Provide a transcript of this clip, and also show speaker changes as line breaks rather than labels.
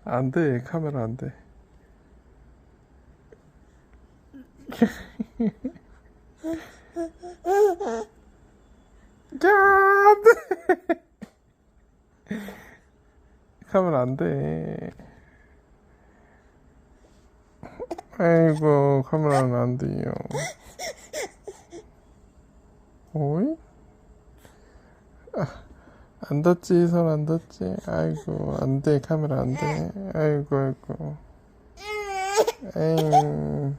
안 돼, 카메라 안 돼. 야, 안 돼. 카메라 안 돼. 아이고, 카메라는 안 돼요. 오이? 안 닿지, 손 안 닿지. 아이고, 안 돼, 카메라 안 돼. 아이고, 아이고. 에잉.